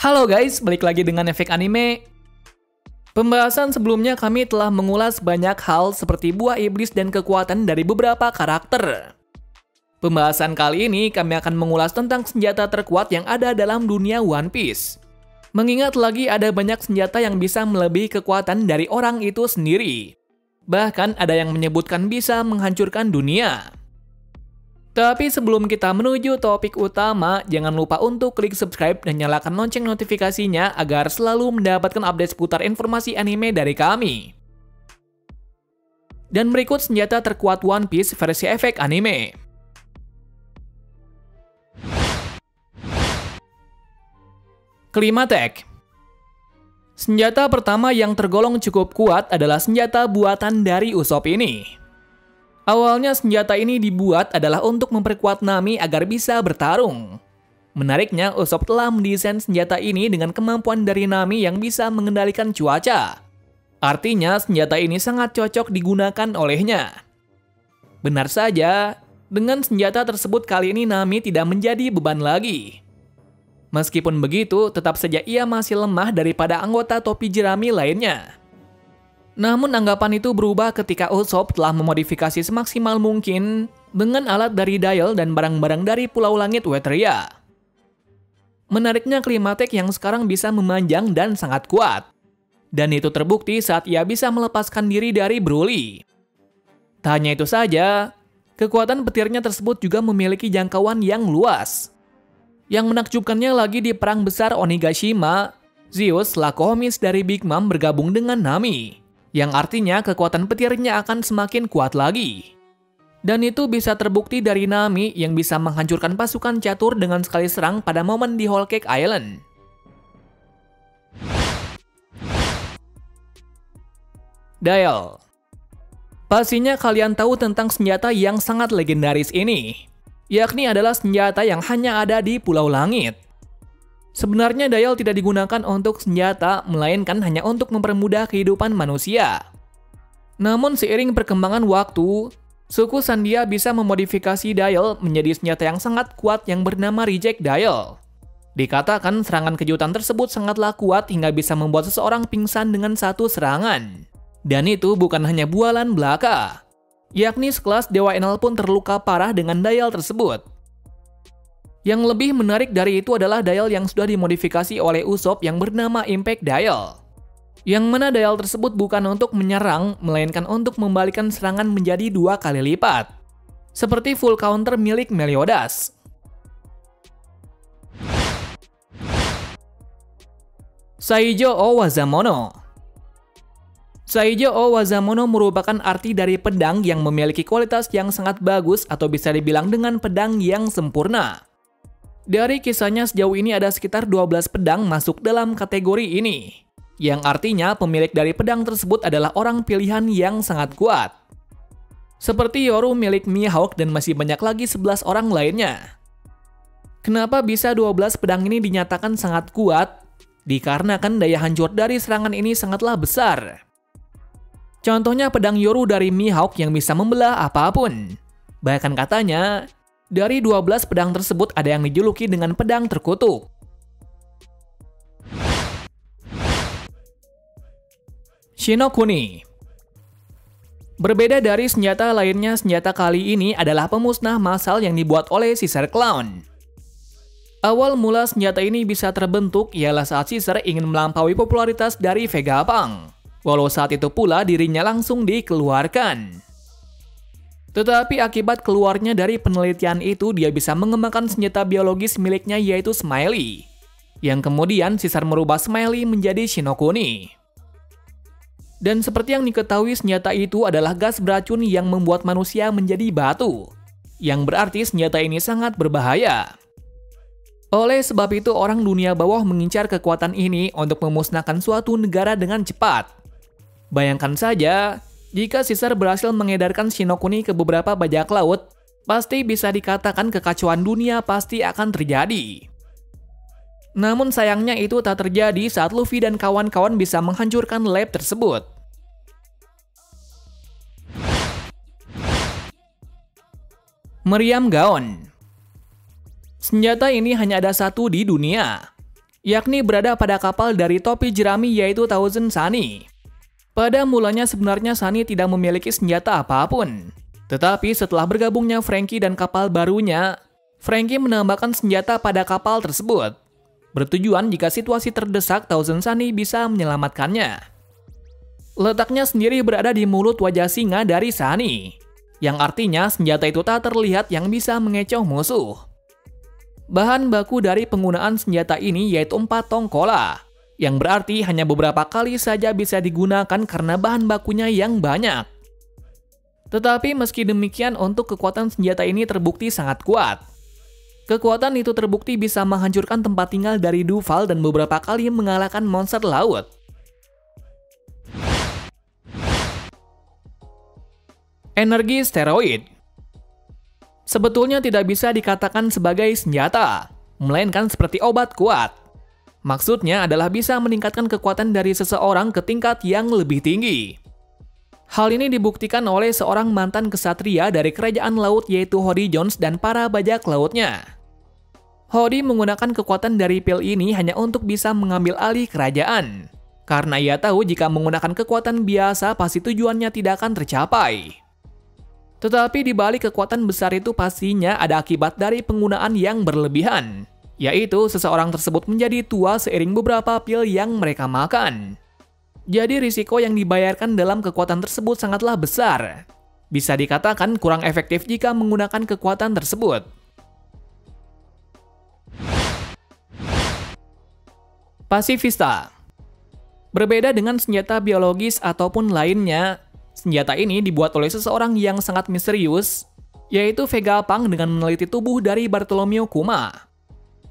Halo guys, balik lagi dengan Efek Anime. Pembahasan sebelumnya kami telah mengulas banyak hal seperti buah iblis dan kekuatan dari beberapa karakter. Pembahasan kali ini kami akan mengulas tentang senjata terkuat yang ada dalam dunia One Piece. Mengingat lagi ada banyak senjata yang bisa melebihi kekuatan dari orang itu sendiri. Bahkan ada yang menyebutkan bisa menghancurkan dunia. Tapi sebelum kita menuju topik utama, jangan lupa untuk klik subscribe dan nyalakan lonceng notifikasinya agar selalu mendapatkan update seputar informasi anime dari kami. Dan berikut senjata terkuat One Piece versi Efek Anime. Climatek. Senjata pertama yang tergolong cukup kuat adalah senjata buatan dari Usopp ini. Awalnya senjata ini dibuat adalah untuk memperkuat Nami agar bisa bertarung. Menariknya, Usopp telah mendesain senjata ini dengan kemampuan dari Nami yang bisa mengendalikan cuaca. Artinya, senjata ini sangat cocok digunakan olehnya. Benar saja, dengan senjata tersebut kali ini Nami tidak menjadi beban lagi. Meskipun begitu, tetap saja ia masih lemah daripada anggota topi jerami lainnya. Namun anggapan itu berubah ketika Usopp telah memodifikasi semaksimal mungkin dengan alat dari Dial dan barang-barang dari Pulau Langit Wetria. Menariknya Climatek yang sekarang bisa memanjang dan sangat kuat. Dan itu terbukti saat ia bisa melepaskan diri dari Broly. Tak hanya itu saja, kekuatan petirnya tersebut juga memiliki jangkauan yang luas. Yang menakjubkannya lagi di perang besar Onigashima, Zeus selaku homies dari Big Mom bergabung dengan Nami. Yang artinya kekuatan petirnya akan semakin kuat lagi. Dan itu bisa terbukti dari Nami yang bisa menghancurkan pasukan catur dengan sekali serang pada momen di Whole Cake Island. Dial. Pastinya kalian tahu tentang senjata yang sangat legendaris ini, yakni adalah senjata yang hanya ada di Pulau Langit. Sebenarnya Dial tidak digunakan untuk senjata, melainkan hanya untuk mempermudah kehidupan manusia. Namun seiring perkembangan waktu, suku Sandia bisa memodifikasi Dial menjadi senjata yang sangat kuat yang bernama Reject Dial. Dikatakan serangan kejutan tersebut sangatlah kuat hingga bisa membuat seseorang pingsan dengan satu serangan. Dan itu bukan hanya bualan belaka, yakni sekelas Dewa Enel pun terluka parah dengan Dial tersebut. Yang lebih menarik dari itu adalah Dial yang sudah dimodifikasi oleh Usopp yang bernama Impact Dial. Yang mana Dial tersebut bukan untuk menyerang, melainkan untuk membalikan serangan menjadi 2 kali lipat. Seperti full counter milik Meliodas. Saijo o Wazamono. Saijo o Wazamono merupakan arti dari pedang yang memiliki kualitas yang sangat bagus atau bisa dibilang dengan pedang yang sempurna. Dari kisahnya sejauh ini ada sekitar 12 pedang masuk dalam kategori ini, yang artinya pemilik dari pedang tersebut adalah orang pilihan yang sangat kuat. Seperti Yoru milik Mihawk dan masih banyak lagi 11 orang lainnya. Kenapa bisa 12 pedang ini dinyatakan sangat kuat? Dikarenakan daya hancur dari serangan ini sangatlah besar. Contohnya pedang Yoru dari Mihawk yang bisa membelah apapun. Bahkan katanya, dari 12 pedang tersebut ada yang dijuluki dengan pedang terkutuk. Shinokuni. Berbeda dari senjata lainnya, senjata kali ini adalah pemusnah massal yang dibuat oleh Caesar Clown. Awal mula senjata ini bisa terbentuk ialah saat Caesar ingin melampaui popularitas dari Vegapunk. Walau saat itu pula dirinya langsung dikeluarkan. Tetapi akibat keluarnya dari penelitian itu, dia bisa mengembangkan senjata biologis miliknya yaitu Smiley. Yang kemudian Caesar merubah Smiley menjadi Shinokuni. Dan seperti yang diketahui, senjata itu adalah gas beracun yang membuat manusia menjadi batu. Yang berarti senjata ini sangat berbahaya. Oleh sebab itu orang dunia bawah mengincar kekuatan ini untuk memusnahkan suatu negara dengan cepat. Bayangkan saja, jika Caesar berhasil mengedarkan Shinokuni ke beberapa bajak laut, pasti bisa dikatakan kekacauan dunia pasti akan terjadi. Namun sayangnya itu tak terjadi saat Luffy dan kawan-kawan bisa menghancurkan lab tersebut. Meriam Gaon. Senjata ini hanya ada satu di dunia, yakni berada pada kapal dari topi jerami yaitu Thousand Sunny. Pada mulanya sebenarnya Sunny tidak memiliki senjata apapun. Tetapi setelah bergabungnya Franky dan kapal barunya, Franky menambahkan senjata pada kapal tersebut. Bertujuan jika situasi terdesak, Thousand Sunny bisa menyelamatkannya. Letaknya sendiri berada di mulut wajah singa dari Sunny, yang artinya senjata itu tak terlihat yang bisa mengecoh musuh. Bahan baku dari penggunaan senjata ini yaitu 4 tong cola, yang berarti hanya beberapa kali saja bisa digunakan karena bahan bakunya yang banyak. Tetapi meski demikian untuk kekuatan senjata ini terbukti sangat kuat. Kekuatan itu terbukti bisa menghancurkan tempat tinggal dari Duval dan beberapa kali mengalahkan monster laut. Energi steroid sebetulnya tidak bisa dikatakan sebagai senjata, melainkan seperti obat kuat. Maksudnya adalah bisa meningkatkan kekuatan dari seseorang ke tingkat yang lebih tinggi. Hal ini dibuktikan oleh seorang mantan kesatria dari kerajaan laut yaitu Hody Jones dan para bajak lautnya. Hody menggunakan kekuatan dari pil ini hanya untuk bisa mengambil alih kerajaan, karena ia tahu jika menggunakan kekuatan biasa pasti tujuannya tidak akan tercapai. Tetapi di balik kekuatan besar itu pastinya ada akibat dari penggunaan yang berlebihan, yaitu seseorang tersebut menjadi tua seiring beberapa pil yang mereka makan. Jadi risiko yang dibayarkan dalam kekuatan tersebut sangatlah besar. Bisa dikatakan kurang efektif jika menggunakan kekuatan tersebut. Pasifista. Berbeda dengan senjata biologis ataupun lainnya, senjata ini dibuat oleh seseorang yang sangat misterius, yaitu Vegapunk dengan meneliti tubuh dari Bartholomew Kuma.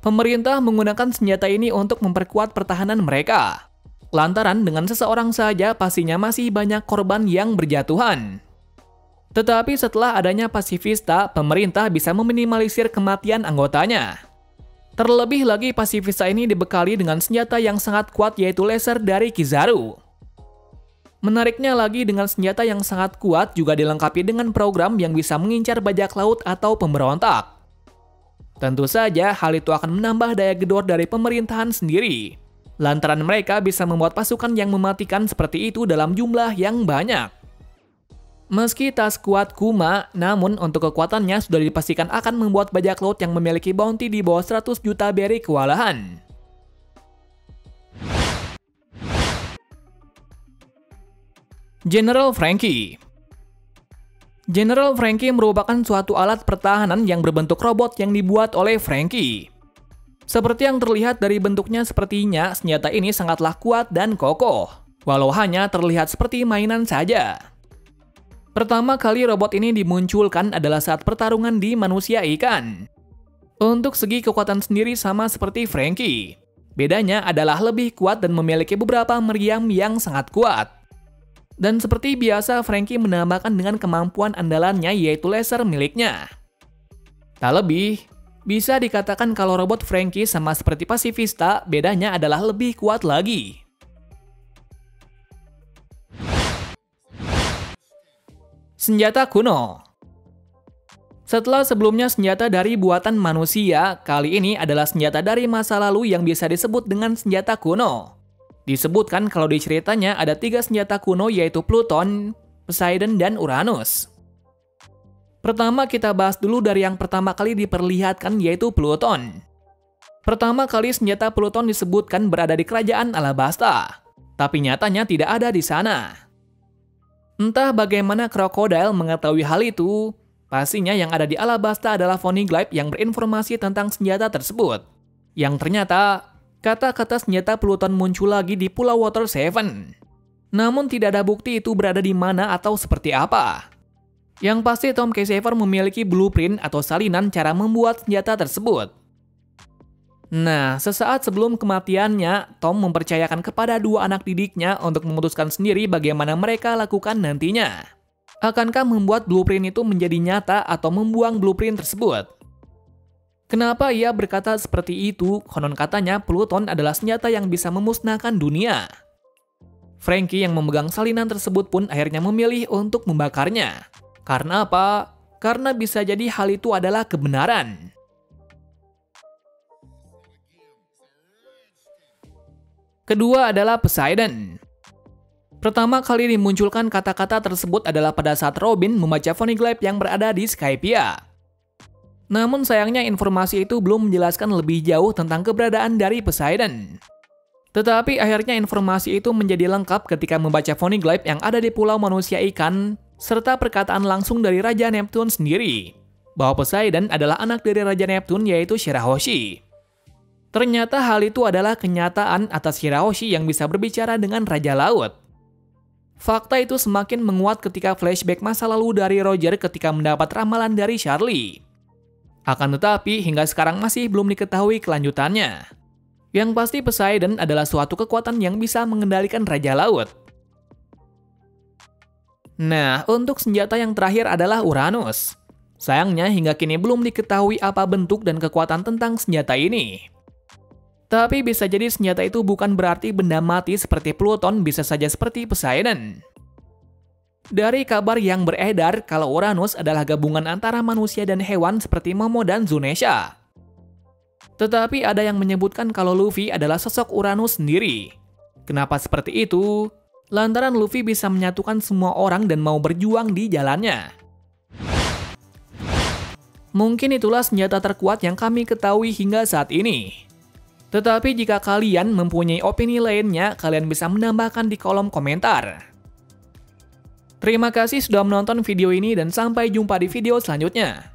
Pemerintah menggunakan senjata ini untuk memperkuat pertahanan mereka. Lantaran dengan seseorang saja pastinya masih banyak korban yang berjatuhan. Tetapi setelah adanya pasifista, pemerintah bisa meminimalisir kematian anggotanya. Terlebih lagi pasifista ini dibekali dengan senjata yang sangat kuat yaitu laser dari Kizaru. Menariknya lagi dengan senjata yang sangat kuat juga dilengkapi dengan program yang bisa mengincar bajak laut atau pemberontak. Tentu saja hal itu akan menambah daya gedor dari pemerintahan sendiri. Lantaran mereka bisa membuat pasukan yang mematikan seperti itu dalam jumlah yang banyak. Meski tak sekuat Kuma, namun untuk kekuatannya sudah dipastikan akan membuat bajak laut yang memiliki bounty di bawah 100 juta berry kewalahan. General Franky. General Franky merupakan suatu alat pertahanan yang berbentuk robot yang dibuat oleh Franky. Seperti yang terlihat dari bentuknya sepertinya, senjata ini sangatlah kuat dan kokoh, walau hanya terlihat seperti mainan saja. Pertama kali robot ini dimunculkan adalah saat pertarungan di manusia ikan. Untuk segi kekuatan sendiri sama seperti Franky. Bedanya adalah lebih kuat dan memiliki beberapa meriam yang sangat kuat. Dan seperti biasa, Franky menambahkan dengan kemampuan andalannya yaitu laser miliknya. Tak lebih, bisa dikatakan kalau robot Franky sama seperti pasifista, bedanya adalah lebih kuat lagi. Senjata kuno. Setelah sebelumnya senjata dari buatan manusia, kali ini adalah senjata dari masa lalu yang bisa disebut dengan senjata kuno. Disebutkan kalau di ceritanya ada 3 senjata kuno yaitu Pluton, Poseidon, dan Uranus. Pertama kita bahas dulu dari yang pertama kali diperlihatkan yaitu Pluton. Pertama kali senjata Pluton disebutkan berada di kerajaan Alabasta, tapi nyatanya tidak ada di sana. Entah bagaimana Crocodile mengetahui hal itu, pastinya yang ada di Alabasta adalah Poneglyph yang berinformasi tentang senjata tersebut. Yang ternyata, kata-kata senjata Pluton muncul lagi di Pulau Water 7. Namun tidak ada bukti itu berada di mana atau seperti apa. Yang pasti Tom Keyserver memiliki blueprint atau salinan cara membuat senjata tersebut. Nah, sesaat sebelum kematiannya, Tom mempercayakan kepada 2 anak didiknya untuk memutuskan sendiri bagaimana mereka lakukan nantinya. Akankah membuat blueprint itu menjadi nyata atau membuang blueprint tersebut? Kenapa ia berkata seperti itu? Konon katanya Pluton adalah senjata yang bisa memusnahkan dunia. Franky yang memegang salinan tersebut pun akhirnya memilih untuk membakarnya. Karena apa? Karena bisa jadi hal itu adalah kebenaran. Kedua adalah Poseidon. Pertama kali dimunculkan kata-kata tersebut adalah pada saat Robin membaca Poneglyph yang berada di Skypiea. Namun sayangnya informasi itu belum menjelaskan lebih jauh tentang keberadaan dari Poseidon. Tetapi akhirnya informasi itu menjadi lengkap ketika membaca Poneglyph yang ada di Pulau Manusia Ikan, serta perkataan langsung dari Raja Neptune sendiri, bahwa Poseidon adalah anak dari Raja Neptune yaitu Shirahoshi. Ternyata hal itu adalah kenyataan atas Shirahoshi yang bisa berbicara dengan Raja Laut. Fakta itu semakin menguat ketika flashback masa lalu dari Roger ketika mendapat ramalan dari Charlie. Akan tetapi, hingga sekarang masih belum diketahui kelanjutannya. Yang pasti Poseidon adalah suatu kekuatan yang bisa mengendalikan Raja Laut. Nah, untuk senjata yang terakhir adalah Uranus. Sayangnya hingga kini belum diketahui apa bentuk dan kekuatan tentang senjata ini. Tapi bisa jadi senjata itu bukan berarti benda mati seperti Pluton, bisa saja seperti Poseidon. Dari kabar yang beredar kalau Uranus adalah gabungan antara manusia dan hewan seperti Momo dan Zunesha. Tetapi ada yang menyebutkan kalau Luffy adalah sosok Uranus sendiri. Kenapa seperti itu? Lantaran Luffy bisa menyatukan semua orang dan mau berjuang di jalannya. Mungkin itulah senjata terkuat yang kami ketahui hingga saat ini. Tetapi jika kalian mempunyai opini lainnya, kalian bisa menambahkan di kolom komentar. Terima kasih sudah menonton video ini dan sampai jumpa di video selanjutnya.